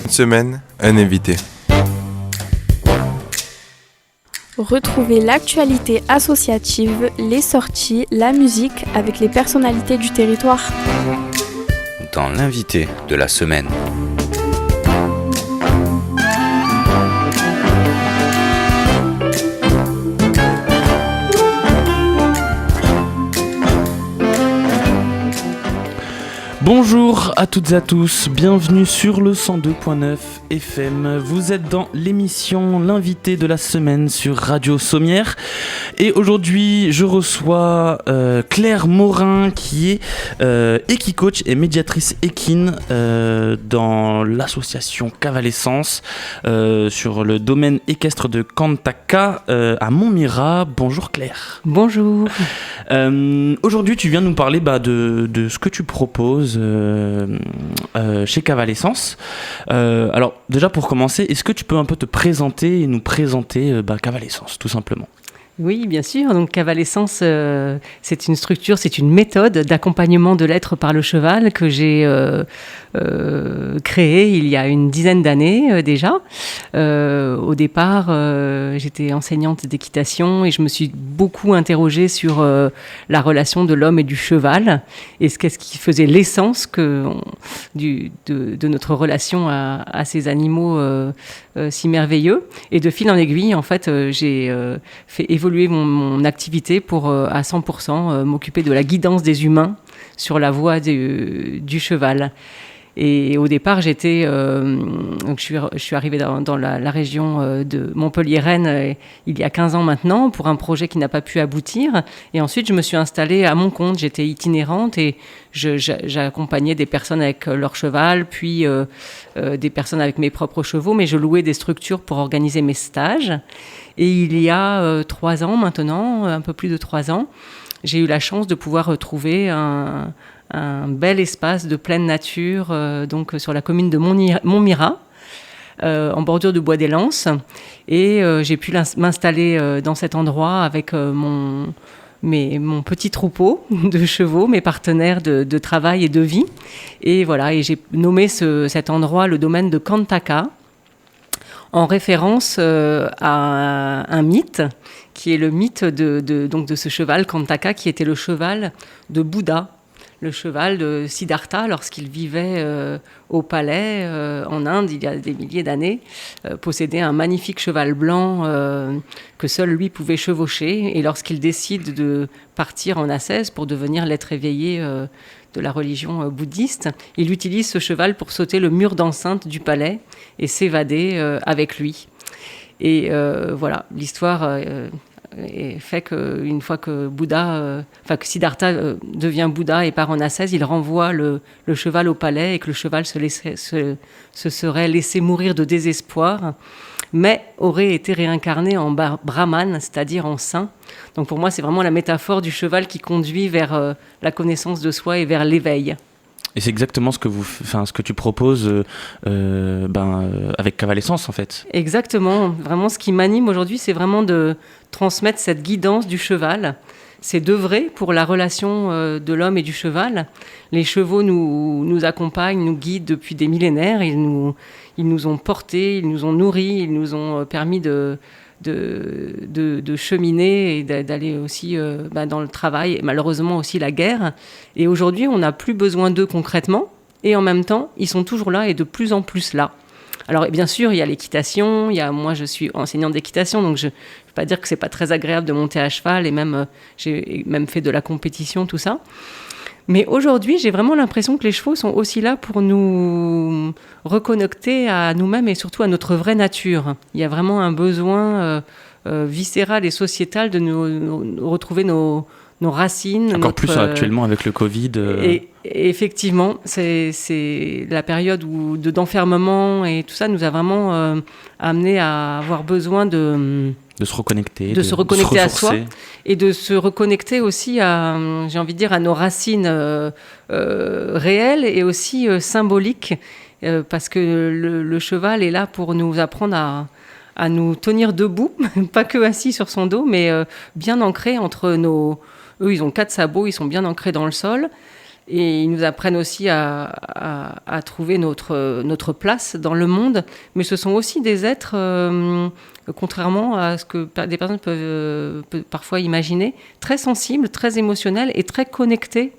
Cette semaine, un invité. Retrouvez l'actualité associative, les sorties, la musique avec les personnalités du territoire. Dans l'invité de la semaine. Bonjour à toutes et à tous, bienvenue sur le 102.9 FM. Vous êtes dans l'émission L'invité de la semaine sur Radio Sommière. Et aujourd'hui, je reçois Claire Morin qui est équicoach et médiatrice équine dans l'association Cavalescence sur le domaine équestre de Cantaka à Montmirail. Bonjour Claire. Bonjour. Aujourd'hui, tu viens nous parler de ce que tu proposes chez Cavalescence. Alors déjà pour commencer, est-ce que tu peux un peu te présenter et nous présenter Cavalescence tout simplement? Oui, bien sûr. Donc, Cavalescence, c'est une structure, c'est une méthode d'accompagnement de l'être par le cheval que j'ai créée il y a une dizaine d'années déjà. Au départ, j'étais enseignante d'équitation et je me suis beaucoup interrogée sur la relation de l'homme et du cheval et qu'est-ce qui faisait l'essence de notre relation à ces animaux si merveilleux. Et de fil en aiguille, en fait, j'ai fait évoluer mon activité pour à 100% m'occuper de la guidance des humains sur la voie du cheval. Et au départ, donc je suis arrivée dans la région de Montpellier-Rennes il y a 15 ans maintenant pour un projet qui n'a pas pu aboutir. Et ensuite, je me suis installée à mon compte. J'étais itinérante et j'accompagnais des personnes avec leur cheval, puis des personnes avec mes propres chevaux, mais je louais des structures pour organiser mes stages. Et il y a 3 ans maintenant, un peu plus de 3 ans, j'ai eu la chance de pouvoir retrouver un bel espace de pleine nature donc sur la commune de Montmirail, en bordure de Bois des Lances. Et j'ai pu m'installer dans cet endroit avec mon petit troupeau de chevaux, mes partenaires de travail et de vie. Et voilà, et j'ai nommé cet endroit le domaine de Cantaka, en référence à un mythe, qui est le mythe donc de ce cheval Cantaka, qui était le cheval de Bouddha, le cheval de Siddhartha lorsqu'il vivait au palais en Inde il y a des milliers d'années, possédait un magnifique cheval blanc que seul lui pouvait chevaucher, et lorsqu'il décide de partir en ascèse pour devenir l'être éveillé de la religion bouddhiste, il utilise ce cheval pour sauter le mur d'enceinte du palais et s'évader avec lui. Et voilà, l'histoire fait qu'une fois que que Siddhartha devient Bouddha et part en ascèse, il renvoie le cheval au palais et que le cheval se serait laissé mourir de désespoir, mais aurait été réincarné en brahman, c'est-à-dire en saint. Donc pour moi, c'est vraiment la métaphore du cheval qui conduit vers la connaissance de soi et vers l'éveil. Et c'est exactement ce que tu proposes avec Cavalescence en fait. Exactement. Vraiment, ce qui m'anime aujourd'hui, c'est vraiment de transmettre cette guidance du cheval. C'est d'œuvrer pour la relation de l'homme et du cheval. Les chevaux nous accompagnent, nous guident depuis des millénaires. Ils nous ont portés, ils nous ont nourris, ils nous ont permis de cheminer et d'aller aussi dans le travail, et malheureusement aussi la guerre. Et aujourd'hui, on n'a plus besoin d'eux concrètement, et en même temps, ils sont toujours là et de plus en plus là. Alors bien sûr, il y a l'équitation, moi je suis enseignante d'équitation, donc je ne peux pas dire que c'est pas très agréable de monter à cheval, et même j'ai même fait de la compétition, tout ça. Mais aujourd'hui, j'ai vraiment l'impression que les chevaux sont aussi là pour nous reconnecter à nous-mêmes et surtout à notre vraie nature. Il y a vraiment un besoin viscéral et sociétal de nous retrouver nos racines. Encore plus actuellement avec le Covid. Et effectivement, c'est la période d'enfermement et tout ça nous a vraiment amené à avoir besoin de se reconnecter, de se reconnecter à soi et de se reconnecter aussi à, j'ai envie de dire, à nos racines réelles et aussi symboliques, parce que le cheval est là pour nous apprendre à nous tenir debout, pas que assis sur son dos, mais bien ancrés entre nos... Eux, ils ont 4 sabots, ils sont bien ancrés dans le sol. Et ils nous apprennent aussi à à trouver notre place dans le monde, mais ce sont aussi des êtres, contrairement à ce que des personnes peuvent parfois imaginer, très sensibles, très émotionnels et très connectés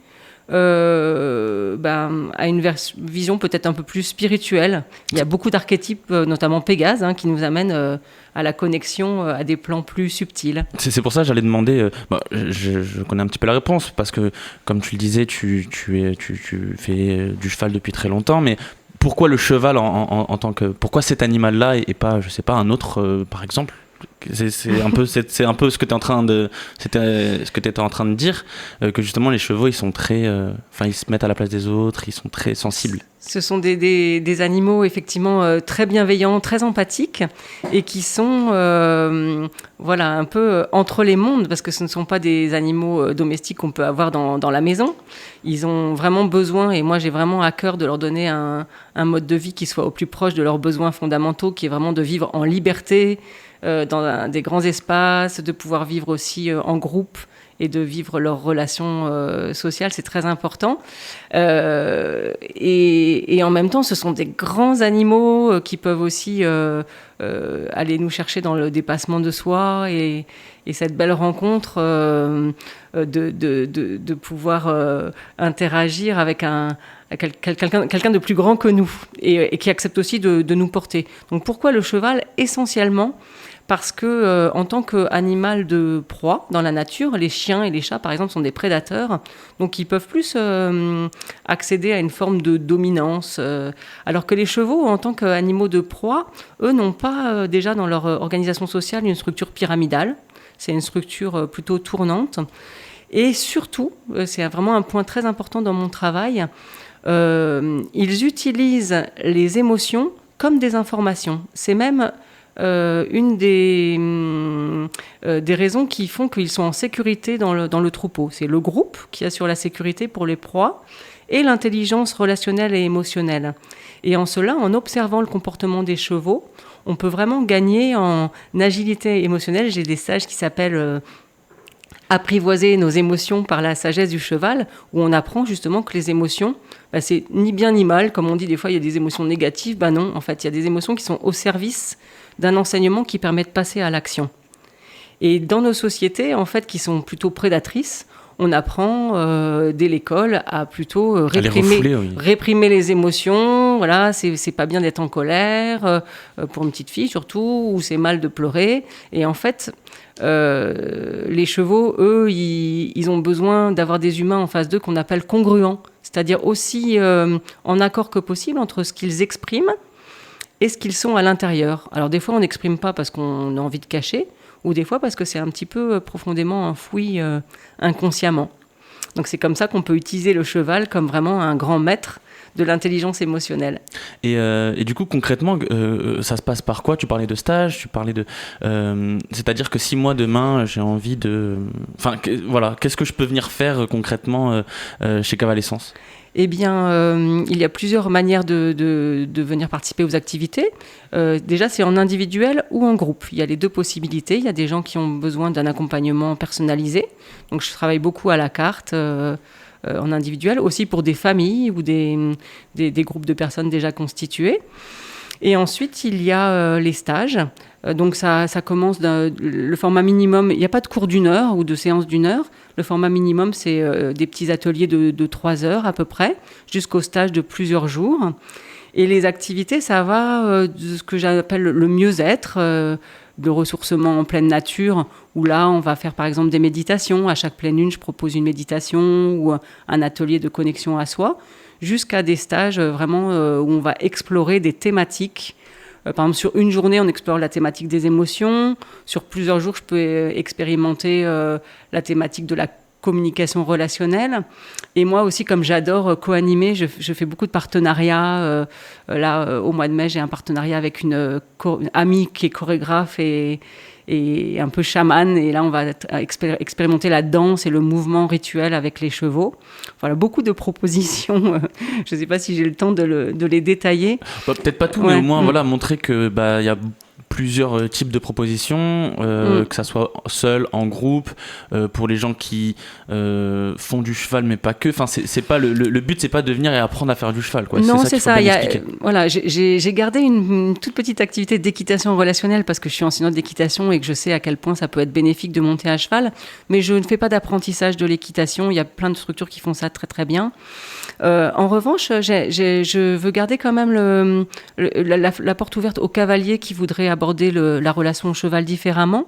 à une vision peut-être un peu plus spirituelle. Il y a beaucoup d'archétypes, notamment Pégase, qui nous amènent à la connexion à des plans plus subtils. C'est pour ça que j'allais demander, je connais un petit peu la réponse, parce que comme tu le disais, tu fais du cheval depuis très longtemps, mais pourquoi le cheval en tant que... Pourquoi cet animal-là et pas, je sais pas, un autre, par exemple? C'est un peu ce que tu étais en train de dire, que justement les chevaux ils sont très ils se mettent à la place des autres, ils sont très sensibles. Ce sont des animaux effectivement très bienveillants, très empathiques et qui sont un peu entre les mondes, parce que ce ne sont pas des animaux domestiques qu'on peut avoir dans la maison. Ils ont vraiment besoin, et moi j'ai vraiment à cœur de leur donner un mode de vie qui soit au plus proche de leurs besoins fondamentaux, qui est vraiment de vivre en liberté, dans des grands espaces, de pouvoir vivre aussi en groupe et de vivre leurs relations sociales, c'est très important. Et en même temps, ce sont des grands animaux qui peuvent aussi aller nous chercher dans le dépassement de soi et cette belle rencontre de pouvoir interagir avec quelqu'un de plus grand que nous et qui accepte aussi de nous porter. Donc pourquoi le cheval? Essentiellement parce que en tant qu'animal de proie dans la nature, les chiens et les chats par exemple sont des prédateurs, donc ils peuvent plus accéder à une forme de dominance, alors que les chevaux en tant qu'animaux de proie, eux n'ont pas déjà dans leur organisation sociale une structure pyramidale, c'est une structure plutôt tournante, et surtout, c'est vraiment un point très important dans mon travail, ils utilisent les émotions comme des informations. C'est même une des raisons qui font qu'ils sont en sécurité dans le troupeau. C'est le groupe qui assure la sécurité pour les proies et l'intelligence relationnelle et émotionnelle. Et en cela, en observant le comportement des chevaux, on peut vraiment gagner en agilité émotionnelle. J'ai des stages qui s'appellent apprivoiser nos émotions par la sagesse du cheval, où on apprend justement que les émotions, c'est ni bien ni mal. Comme on dit des fois, il y a des émotions négatives. Non, en fait, il y a des émotions qui sont au service d'un enseignement qui permet de passer à l'action. Et dans nos sociétés, en fait, qui sont plutôt prédatrices, on apprend dès l'école à plutôt réprimer les émotions. Voilà, c'est pas bien d'être en colère, pour une petite fille surtout, ou c'est mal de pleurer. Et en fait, les chevaux, eux, ils ont besoin d'avoir des humains en face d'eux qu'on appelle congruents, c'est-à-dire aussi en accord que possible entre ce qu'ils expriment et ce qu'ils sont à l'intérieur. Alors des fois, on n'exprime pas parce qu'on a envie de cacher, ou des fois parce que c'est un petit peu profondément enfoui inconsciemment. Donc c'est comme ça qu'on peut utiliser le cheval comme vraiment un grand maître de l'intelligence émotionnelle. Et du coup, concrètement, ça se passe par quoi? Tu parlais de stage, c'est-à-dire que si moi, demain, j'ai envie de... qu'est-ce que je peux venir faire concrètement chez Cavalescence? Eh bien, il y a plusieurs manières de venir participer aux activités. Déjà, c'est en individuel ou en groupe. Il y a les deux possibilités. Il y a des gens qui ont besoin d'un accompagnement personnalisé. Donc, je travaille beaucoup à la carte, en individuel, aussi pour des familles ou des groupes de personnes déjà constitués. Et ensuite, il y a les stages. Donc, ça commence le format minimum. Il n'y a pas de cours d'1 heure ou de séance d'1 heure. Le format minimum, c'est des petits ateliers de 3 heures à peu près, jusqu'au stage de plusieurs jours. Et les activités, ça va de ce que j'appelle le mieux-être, de ressourcement en pleine nature, où là, on va faire par exemple des méditations. À chaque pleine lune, je propose une méditation ou un atelier de connexion à soi, jusqu'à des stages vraiment où on va explorer des thématiques. Par exemple, sur une journée, on explore la thématique des émotions. Sur plusieurs jours, je peux expérimenter la thématique de la communication relationnelle. Et moi aussi, comme j'adore co-animer, je fais beaucoup de partenariats. Là, au mois de mai, j'ai un partenariat avec une amie qui est chorégraphe et un peu chamane. Et là, on va expérimenter la danse et le mouvement rituel avec les chevaux. Voilà, beaucoup de propositions. Je ne sais pas si j'ai le temps de les détailler. Peut-être pas tout, mais au moins montrer que y a plusieurs types de propositions, que ça soit seul, en groupe, pour les gens qui font du cheval mais pas que. Enfin, c'est pas le but, c'est pas de venir et apprendre à faire du cheval, quoi. Non, c'est ça. Voilà, j'ai gardé une toute petite activité d'équitation relationnelle parce que je suis enseignante d'équitation et que je sais à quel point ça peut être bénéfique de monter à cheval. Mais je ne fais pas d'apprentissage de l'équitation. Il y a plein de structures qui font ça très très bien. En revanche, je veux garder quand même la porte ouverte aux cavaliers qui voudraient aborder la relation au cheval différemment,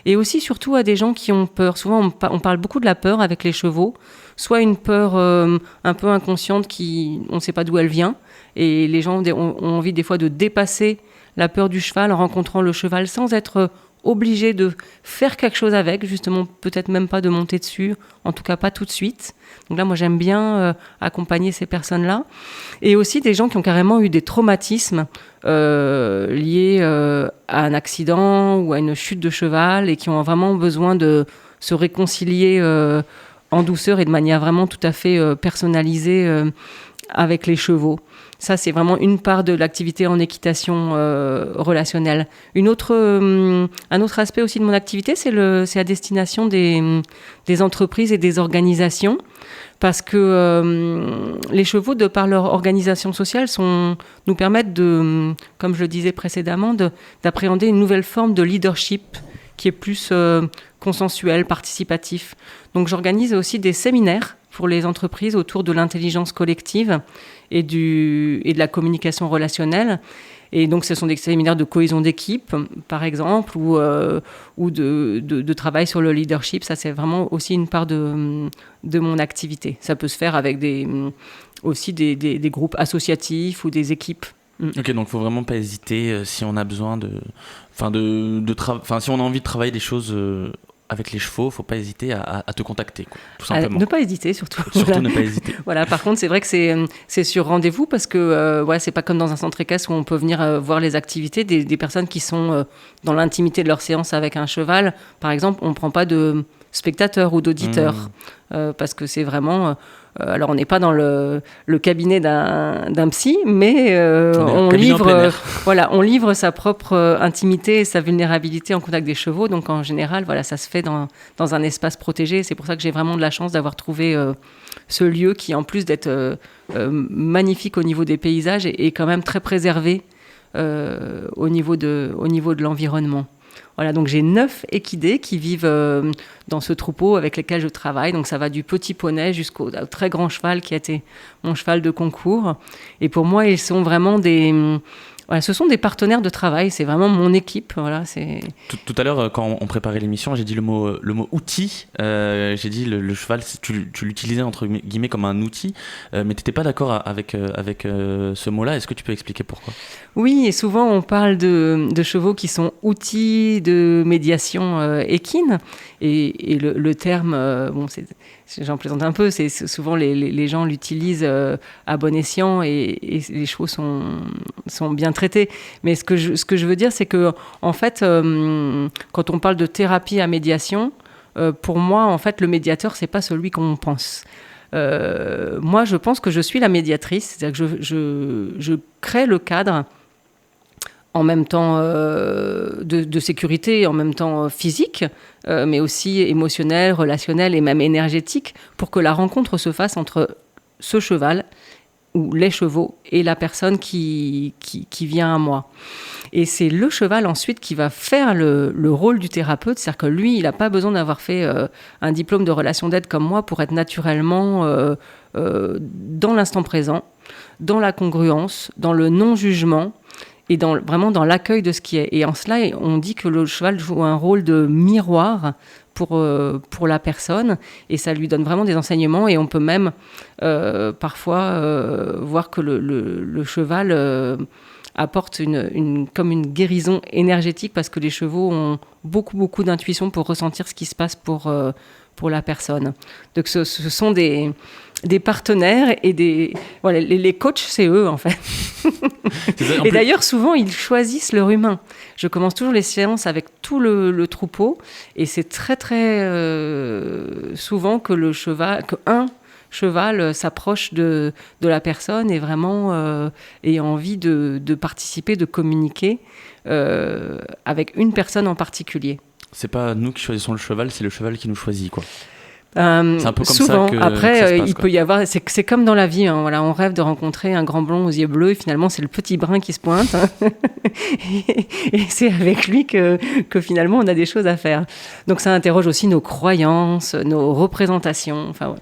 et aussi surtout à des gens qui ont peur. Souvent, on parle beaucoup de la peur avec les chevaux, soit une peur un peu inconsciente on ne sait pas d'où elle vient, et les gens ont envie des fois de dépasser la peur du cheval en rencontrant le cheval sans être obligé de faire quelque chose avec, justement peut-être même pas de monter dessus, en tout cas pas tout de suite. Donc là, moi j'aime bien accompagner ces personnes-là. Et aussi des gens qui ont carrément eu des traumatismes liés à un accident ou à une chute de cheval et qui ont vraiment besoin de se réconcilier en douceur et de manière vraiment tout à fait personnalisée avec les chevaux. Ça, c'est vraiment une part de l'activité en équitation relationnelle. Un autre aspect aussi de mon activité, c'est à destination des entreprises et des organisations, parce que les chevaux, de par leur organisation sociale, nous permettent comme je le disais précédemment, d'appréhender une nouvelle forme de leadership qui est plus consensuel, participatif. Donc j'organise aussi des séminaires pour les entreprises autour de l'intelligence collective et de la communication relationnelle. Et donc, ce sont des séminaires de cohésion d'équipe, par exemple, ou de travail sur le leadership. Ça, c'est vraiment aussi une part de mon activité. Ça peut se faire avec aussi des groupes associatifs ou des équipes. Ok, donc il ne faut vraiment pas hésiter si on a besoin si on a envie de travailler des choses avec les chevaux, il ne faut pas hésiter à te contacter, quoi, tout simplement. Ne pas hésiter, surtout. Surtout ne pas hésiter. Voilà, par contre, c'est vrai que c'est sur rendez-vous parce que c'est pas comme dans un centre équestre où on peut venir voir les activités des personnes qui sont dans l'intimité de leur séance avec un cheval. Par exemple, on ne prend pas de spectateurs ou d'auditeurs parce que c'est vraiment... alors, on n'est pas dans le cabinet d'un psy, mais on livre sa propre intimité et sa vulnérabilité en contact des chevaux. Donc, en général, ça se fait dans un espace protégé. C'est pour ça que j'ai vraiment de la chance d'avoir trouvé ce lieu qui, en plus d'être magnifique au niveau des paysages, est quand même très préservé au niveau de l'environnement. Voilà, donc j'ai 9 équidés qui vivent dans ce troupeau avec lesquels je travaille. Donc ça va du petit poney jusqu'au très grand cheval qui a été mon cheval de concours. Et pour moi, ils sont vraiment ce sont des partenaires de travail. C'est vraiment mon équipe. Voilà, Tout à l'heure, quand on préparait l'émission, j'ai dit le mot outil. J'ai dit le cheval, tu l'utilisais entre guillemets comme un outil, mais tu n'étais pas d'accord avec ce mot-là. Est-ce que tu peux expliquer pourquoi ? Oui, et souvent on parle de chevaux qui sont outils de médiation équine. Et le terme, j'en plaisante un peu, c'est souvent les gens l'utilisent à bon escient et les chevaux sont bien traités. Mais ce que je veux dire, c'est que en fait, quand on parle de thérapie à médiation, pour moi, en fait, le médiateur, c'est pas celui qu'on pense. Moi, je pense que je suis la médiatrice, c'est-à-dire que je crée le cadre en même temps de sécurité, en même temps physique, mais aussi émotionnel, relationnel et même énergétique, pour que la rencontre se fasse entre ce cheval ou les chevaux et la personne qui vient à moi. Et c'est le cheval ensuite qui va faire le rôle du thérapeute, c'est-à-dire que lui, il n'a pas besoin d'avoir fait un diplôme de relation d'aide comme moi pour être naturellement dans l'instant présent, dans la congruence, dans le non-jugement, et vraiment dans l'accueil de ce qui est. Et en cela, on dit que le cheval joue un rôle de miroir pour la personne, et ça lui donne vraiment des enseignements, et on peut même parfois voir que le cheval apporte comme une guérison énergétique, parce que les chevaux ont beaucoup d'intuition pour ressentir ce qui se passe pour la personne. Donc ce sont des partenaires et les coachs, c'est eux en fait. Et d'ailleurs, souvent, ils choisissent leur humain. Je commence toujours les séances avec tout le troupeau, et c'est très, très souvent qu'un cheval s'approche de la personne et vraiment ait envie de participer, de communiquer avec une personne en particulier. C'est pas nous qui choisissons le cheval, c'est le cheval qui nous choisit, quoi. C'est un peu comme souvent. ça que Après, ça se passe, il peut y avoir. C'est comme dans la vie. Hein, voilà, on rêve de rencontrer un grand blond aux yeux bleus et finalement c'est le petit brun qui se pointe. Hein. et c'est avec lui que finalement on a des choses à faire. Donc ça interroge aussi nos croyances, nos représentations. Enfin.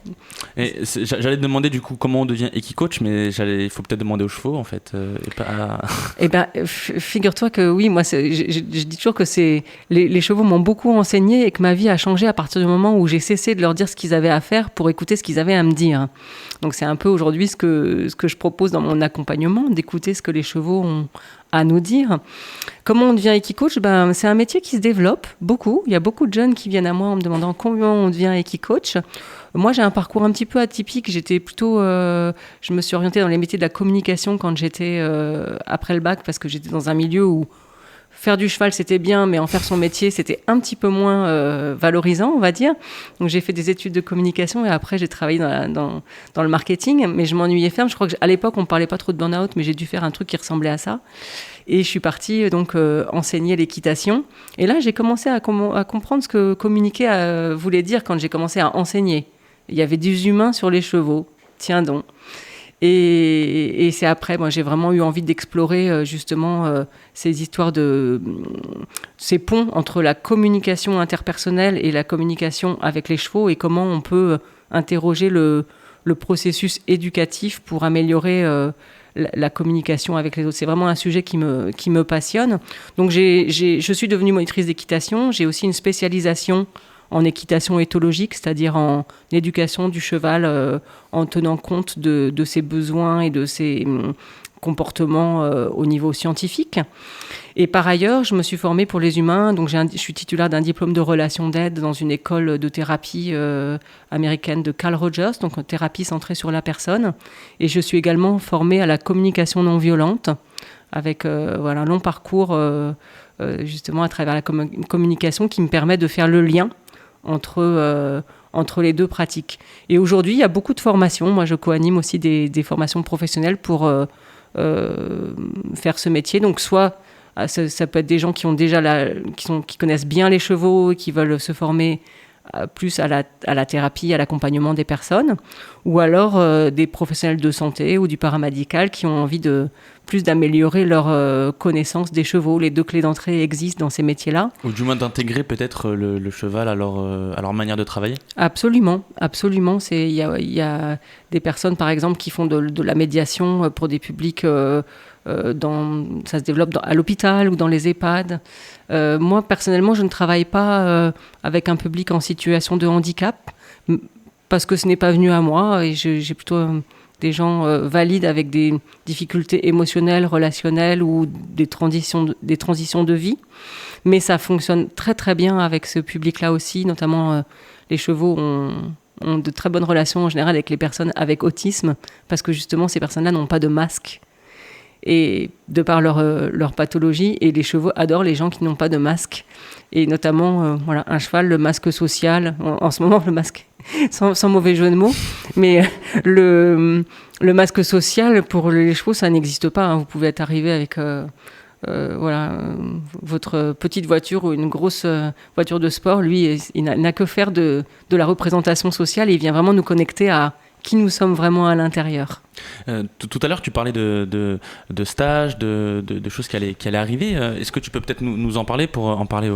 Ouais. Et j'allais te demander du coup comment on devient équicoach, mais il faut peut-être demander aux chevaux en fait. Et pas... Eh ben, figure-toi que oui, moi je dis toujours que les chevaux m'ont beaucoup enseigné et que ma vie a changé à partir du moment où j'ai cessé de leur dire ce qu'ils avaient à faire pour écouter ce qu'ils avaient à me dire. Donc c'est un peu aujourd'hui ce que je propose dans mon accompagnement, d'écouter ce que les chevaux ont à nous dire. Comment on devient équicoach ? Ben, c'est un métier qui se développe beaucoup. Il y a beaucoup de jeunes qui viennent à moi en me demandant comment on devient équicoach. Moi, j'ai un parcours un petit peu atypique. J'étais plutôt... je me suis orientée dans les métiers de la communication quand j'étais après le bac, parce que j'étais dans un milieu où faire du cheval, c'était bien, mais en faire son métier, c'était un petit peu moins valorisant, on va dire. Donc, j'ai fait des études de communication et après, j'ai travaillé dans le marketing, mais je m'ennuyais ferme. Je crois qu'à l'époque, on ne parlait pas trop de burn-out, mais j'ai dû faire un truc qui ressemblait à ça. Et je suis partie donc enseigner l'équitation. Et là, j'ai commencé à comprendre ce que communiquer voulait dire quand j'ai commencé à enseigner. Il y avait des humains sur les chevaux. Tiens donc. Et c'est après, moi, j'ai vraiment eu envie d'explorer justement ces histoires ces ponts entre la communication interpersonnelle et la communication avec les chevaux et comment on peut interroger le processus éducatif pour améliorer la communication avec les autres. C'est vraiment un sujet qui me passionne. Donc, je suis devenue monitrice d'équitation. J'ai aussi une spécialisation en équitation éthologique, c'est-à-dire en éducation du cheval en tenant compte de ses besoins et de ses comportements au niveau scientifique. Et par ailleurs, je me suis formée pour les humains, donc je suis titulaire d'un diplôme de relation d'aide dans une école de thérapie américaine de Carl Rogers, donc une thérapie centrée sur la personne. Et je suis également formée à la communication non violente, avec un long parcours justement à travers la communication qui me permet de faire le lien entre les deux pratiques. Et aujourd'hui, il y a beaucoup de formations. Moi, je co-anime aussi des formations professionnelles pour faire ce métier. Donc, soit ça peut être des gens qui ont déjà qui connaissent bien les chevaux et qui veulent se former plus à la thérapie, à l'accompagnement des personnes, ou alors des professionnels de santé ou du paramédical qui ont envie plus d'améliorer leur connaissance des chevaux. Les deux clés d'entrée existent dans ces métiers-là. Ou du moins d'intégrer peut-être le cheval à leur manière de travailler. Absolument. Il y a des personnes, par exemple, qui font de la médiation pour des publics... ça se développe à l'hôpital ou dans les EHPAD. Moi, personnellement, je ne travaille pas avec un public en situation de handicap parce que ce n'est pas venu à moi et j'ai plutôt des gens valides avec des difficultés émotionnelles, relationnelles ou des transitions de vie. Mais ça fonctionne très très bien avec ce public-là aussi, notamment les chevaux ont de très bonnes relations en général avec les personnes avec autisme parce que justement ces personnes-là n'ont pas de masque. Et de par leur pathologie, et les chevaux adorent les gens qui n'ont pas de masque. Et notamment, un cheval, le masque social, en ce moment, le masque, sans mauvais jeu de mots, mais le masque social, pour les chevaux, ça n'existe pas. Hein. Vous pouvez être arrivé avec votre petite voiture ou une grosse voiture de sport. Lui, il n'a que faire de la représentation sociale et il vient vraiment nous connecter à qui nous sommes vraiment à l'intérieur. Tout à l'heure, tu parlais de stages, de choses qui allaient arriver. Est-ce que tu peux peut-être nous en parler pour en parler,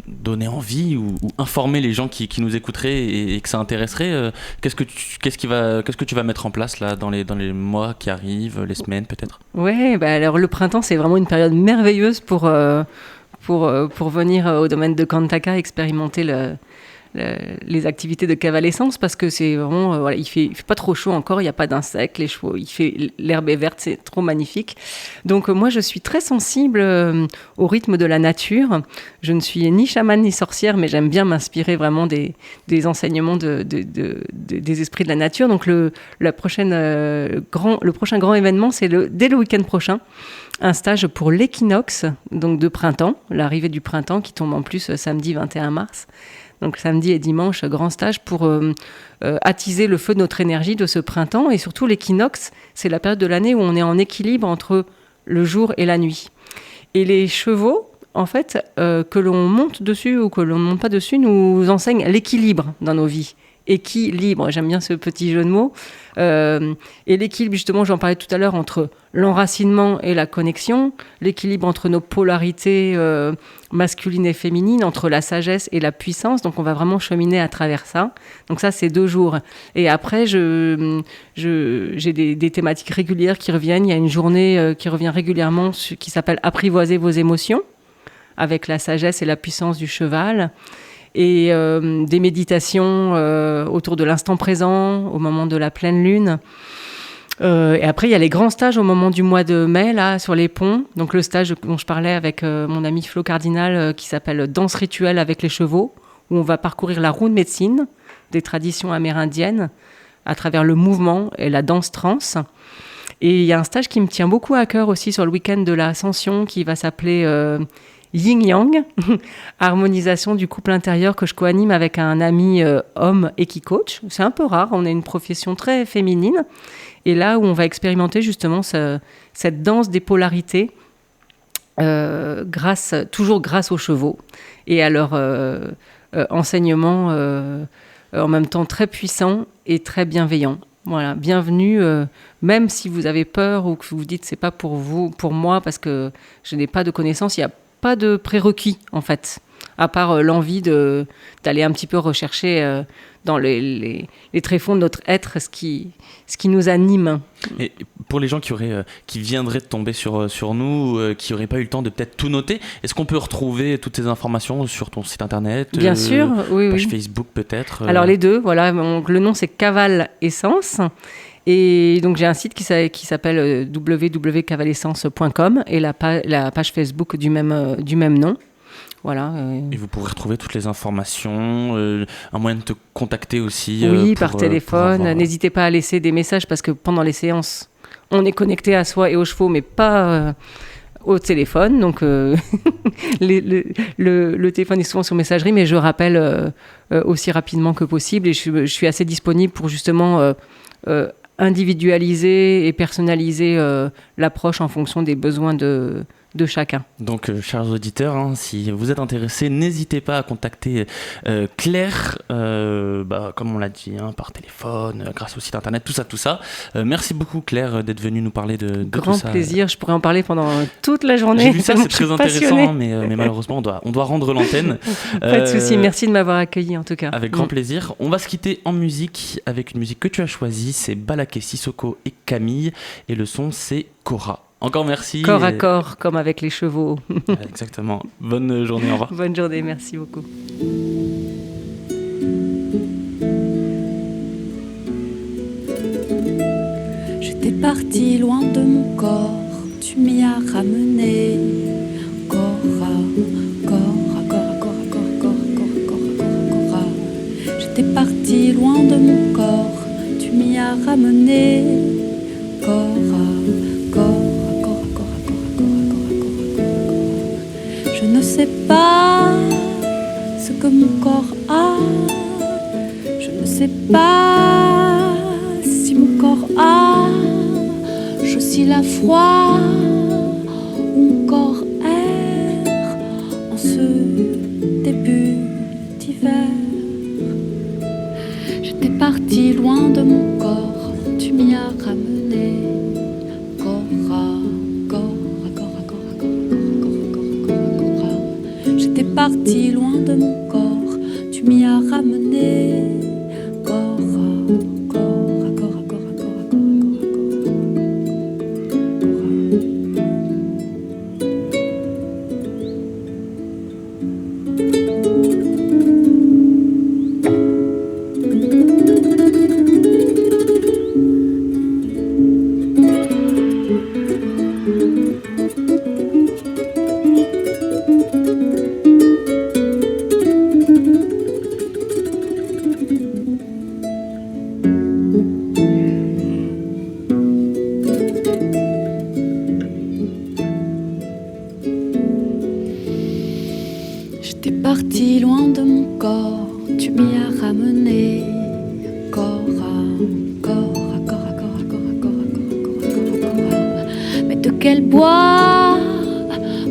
donner envie ou informer les gens qui nous écouteraient et que ça intéresserait. Qu'est-ce que tu vas mettre en place là dans les mois qui arrivent, les semaines peut-être ? Ouais, alors le printemps c'est vraiment une période merveilleuse pour venir au domaine de Kantaka expérimenter les activités de cavalescence parce que c'est vraiment il fait pas trop chaud encore, il n'y a pas d'insectes, les chevaux, l'herbe est verte, c'est trop magnifique. Donc moi je suis très sensible au rythme de la nature. Je ne suis ni chamane ni sorcière, mais j'aime bien m'inspirer vraiment des enseignements des esprits de la nature. Donc le prochain grand événement c'est dès le week-end prochain, un stage pour l'équinoxe donc de printemps, l'arrivée du printemps qui tombe en plus samedi 21 mars. Donc samedi et dimanche, grand stage pour attiser le feu de notre énergie de ce printemps. Et surtout l'équinoxe, c'est la période de l'année où on est en équilibre entre le jour et la nuit. Et les chevaux, en fait, que l'on monte dessus ou que l'on ne monte pas dessus, nous enseignent l'équilibre dans nos vies. Équilibre, j'aime bien ce petit jeu de mots. Et l'équilibre, justement, j'en parlais tout à l'heure, entre l'enracinement et la connexion, l'équilibre entre nos polarités masculines et féminines, entre la sagesse et la puissance. Donc, on va vraiment cheminer à travers ça. Donc ça, c'est 2 jours. Et après, j'ai des thématiques régulières qui reviennent. Il y a une journée qui revient régulièrement qui s'appelle « Apprivoiser vos émotions » avec la sagesse et la puissance du cheval. Et des méditations autour de l'instant présent, au moment de la pleine lune. Et après, il y a les grands stages au moment du mois de mai, là, sur les ponts. Donc le stage dont je parlais avec mon ami Flo Cardinal, qui s'appelle « Danse rituelle avec les chevaux », où on va parcourir la roue de médecine des traditions amérindiennes à travers le mouvement et la danse trans. Et il y a un stage qui me tient beaucoup à cœur aussi sur le week-end de l'Ascension, qui va s'appeler Yin-Yang, harmonisation du couple intérieur, que je co-anime avec un ami homme et qui coach. C'est un peu rare, on a une profession très féminine. Et là où on va expérimenter justement cette danse des polarités, toujours grâce aux chevaux et à leur enseignement en même temps très puissant et très bienveillant. Voilà, bienvenue, même si vous avez peur ou que vous vous dites c'est pas pour vous, pour moi, parce que je n'ai pas de connaissances, il y a pas de prérequis, en fait, à part l'envie d'aller un petit peu rechercher dans les tréfonds de notre être ce qui nous anime. Et pour les gens qui viendraient de tomber sur nous, qui n'auraient pas eu le temps de peut-être tout noter, est-ce qu'on peut retrouver toutes ces informations sur ton site internet ? Bien sûr, oui. Page Facebook peut-être Alors les deux, voilà. Donc, le nom c'est Cavale Essence. Et donc j'ai un site qui s'appelle www.cavalessence.com et la page Facebook du même nom. Voilà. Et vous pourrez retrouver toutes les informations, un moyen de te contacter aussi. Oui, par téléphone. N'hésitez pas à laisser des messages parce que pendant les séances, on est connecté à soi et aux chevaux, mais pas au téléphone. Donc le téléphone est souvent sur messagerie, mais je rappelle aussi rapidement que possible. Et je suis assez disponible pour justement individualiser et personnaliser l'approche en fonction des besoins de chacun. Donc, chers auditeurs, si vous êtes intéressés, n'hésitez pas à contacter Claire, comme on l'a dit, par téléphone, grâce au site internet, tout ça. Merci beaucoup Claire d'être venue nous parler de tout ça. Grand plaisir, je pourrais en parler pendant toute la journée. J'ai vu ça, c'est très intéressant, mais malheureusement on doit rendre l'antenne. Pas de souci, merci de m'avoir accueilli en tout cas. Avec grand plaisir. On va se quitter en musique avec une musique que tu as choisie, c'est Balaké Sissoko et Camille, et le son c'est Cora. Encore merci. Corps à corps, comme avec les chevaux. Exactement. Bonne journée, au revoir. Bonne journée, merci beaucoup. J'étais partie loin de mon corps, tu m'y as ramené. Cora, Cora, Cora, Cora, Cora, Cora, Cora, Cora. J'étais partie loin de mon corps, tu m'y as ramené. Cora, Cora. Je ne sais pas ce que mon corps a. Je ne sais pas si mon corps a. J'oscille à froid, mon corps erre en ce début d'hiver. J'étais partie loin de mon corps, tu m'y as ramené. Cora, Cora, Cora, Cora, Cora, Cora. J'étais partie loin de mon corps, tu m'y as ramené. Cora, Cora, Cora, Cora, Cora, Cora, quel bois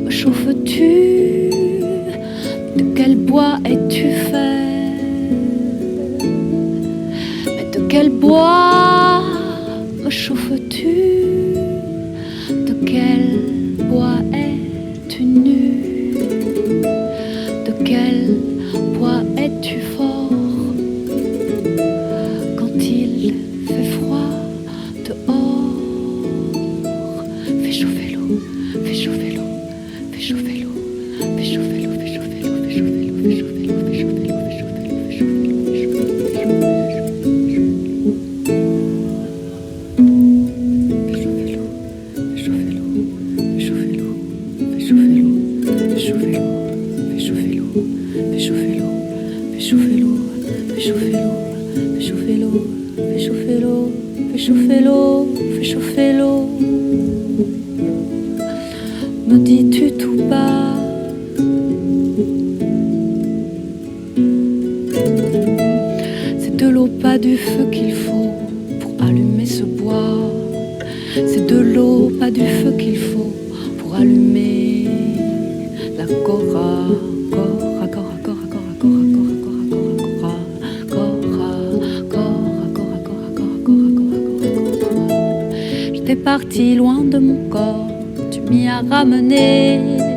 me chauffes-tu? De quel bois es-tu fait? Mais de quel bois me chauffes-tu? De quel bois es-tu nu? De quel bois es-tu fort? Quand il fait froid dehors, fais chauffer l'eau, fais chauffer l'eau, fais chauffer l'eau, fais chauffer l'eau, fais chauffer l'eau, fais chauffer l'eau, fais chauffer l'eau, fais chauffer l'eau, fais chauffer l'eau, fais chauffer l'eau, fais chauffer l'eau, fais chauffer l'eau. Me dis-tu tout bas? C'est de l'eau, pas du feu qu'il faut pour allumer ce bois. C'est de l'eau, pas du feu qu'il faut pour allumer la cora. Cora, cora, cora, cora, cora, cora, cora, cora, cora, cora, cora, cora, cora, cora, cora. J'étais partie loin de mon corps, tu m'y as ramené.